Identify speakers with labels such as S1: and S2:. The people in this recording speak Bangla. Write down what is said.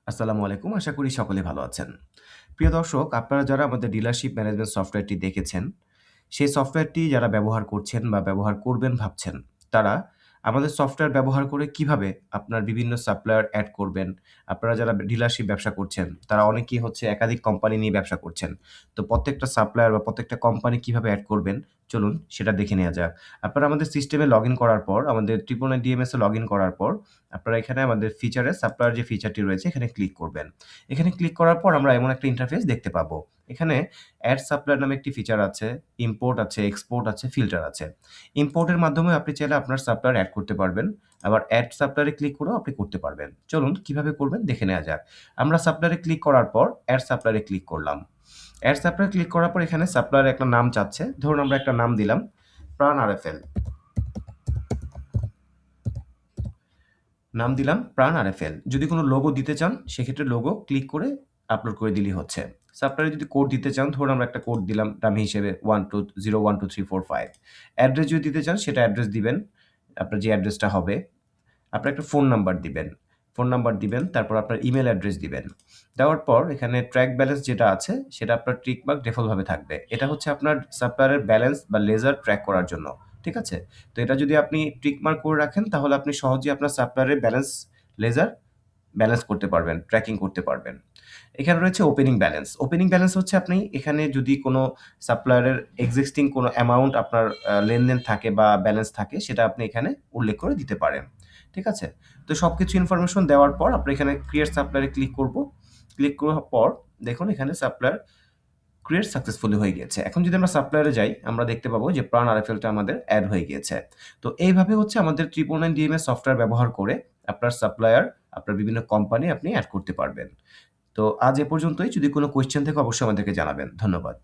S1: আসসালামু আলাইকুম। আশা করি সকলে ভালো আছেন। প্রিয় দর্শক, আপনারা যারা আমাদের ডিলারশিপ ম্যানেজমেন্ট সফটওয়্যারটি দেখেছেন, সেই সফটওয়্যারটি যারা ব্যবহার করছেন বা ব্যবহার করবেন ভাবছেন, তারা আমাদের সফটওয়্যার ব্যবহার করে কিভাবে আপনার বিভিন্ন সাপ্লায়ার এড করবেন। আপনারা যারা ডিলারশিপ ব্যবসা করছেন, তারা অনেকেই হচ্ছে একাধিক কোম্পানি নিয়ে ব্যবসা করছেন। তো প্রত্যেকটা সাপ্লায়ার বা প্রত্যেকটা কোম্পানি কিভাবে এড করবেন, চলুন সেটা দেখে নেওয়া যাক। আপনারা আমাদের সিস্টেমে লগইন করার পর, আমাদের 999 ডিএমএস এ লগইন করার পর, আপনারা এখানে আমাদের ফিচারে সাপ্লায়ার যে ফিচারটি রয়েছে, এখানে ক্লিক করবেন। এখানে ক্লিক করার পর আমরা এমন একটা ইন্টারফেস দেখতে পাবো। এখানে এড সাপ্লায়ার নামে একটি ফিচার আছে, ইম্পোর্ট আছে, এক্সপোর্ট আছে, ফিল্টার আছে। ইম্পোর্টের মাধ্যমে আপনি চাইলে আপনার সাপ্লায়ার এড করতে পারবেন। আবার এড সাপ্লায়ারে ক্লিক করেও আপনি করতে পারবেন। চলুন কিভাবে করবেন দেখে নেওয়া যাক। আমরা সাপ্লায়ারে ক্লিক করার পর এড সাপ্লায়ারে ক্লিক করলাম। এড সাপ্লায়ারে ক্লিক করার পর এখানে সাপ্লায়ারের একটা নাম চাচ্ছে। ধরুন আমরা একটা নাম দিলাম, প্রাণ আরএফএল। নাম দিলাম প্রাণ আরএফএল। যদি কোনো লোগো দিতে চান, সেক্ষেত্রে লোগো ক্লিক করে আপলোড করে দিলেই হচ্ছে। সাপ্লায়ারে যদি কোড দিতে চান, ধরুন আমরা একটা কোড দিলাম ডামি হিসেবে 1201234 অ্যাড্রেস যদি দিতে চান, সেটা অ্যাড্রেস দিবেন। আপনার যে অ্যাড্রেসটা হবে, আপনার একটা ফোন নাম্বার দিবেন। ফোন নাম্বার দিবেন, তারপর আপনার ইমেইল অ্যাড্রেস দিবেন। দেওয়ার পর এখানে ট্র্যাক ব্যালেন্স যেটা আছে, সেটা আপনার টিক মার্ক ডিফল্ট ভাবে থাকবে। এটা হচ্ছে আপনার সাপ্লায়ারের ব্যালেন্স বা লেজার ট্র্যাক করার জন্য। ঠিক আছে? তো এটা যদি আপনি টিক মার্ক করে রাখেন, তাহলে আপনি সহজেই আপনার সাপ্লায়ারের ব্যালেন্স, লেজার ব্যালেন্স করতে পারবেন, ট্র্যাকিং করতে পারবেন। এখানে রয়েছে ওপেনিং ব্যালেন্স। ওপেনিং ব্যালেন্স হচ্ছে আপনি এখানে যদি কোনো সাপ্লায়ারের এক্সিস্টিং কোনো অ্যামাউন্ট আপনার লেনদেন থাকে বা ব্যালেন্স থাকে, সেটা আপনি এখানে উল্লেখ করে দিতে পারেন। ঠিক আছে? তো সবকিছু ইনফরমেশন দেওয়ার পর আমরা এখানে ক্রিয়েট সাপ্লায়ারে ক্লিক করব। ক্লিক করার পর দেখুন এখানে সাপ্লায়ার ক্রিয়েট সাকসেসফুলি হয়ে গিয়েছে। এখন যদি আমরা সাপ্লায়ারে যাই, আমরা দেখতে পাবো যে প্রাণ আরএফএলটা আমাদের এড হয়ে গিয়েছে। তো এইভাবে হচ্ছে আমাদের 999 ডিএমএস সফটওয়্যার ব্যবহার করে আপনার সাপ্লায়ার, আপনার বিভিন্ন কোম্পানি আপনি এড করতে পারবেন। তো আজ এ পর্যন্তই। যদি কোনো কোয়েশ্চেন থাকে অবশ্যই আমাদেরকে জানাবেন। ধন্যবাদ।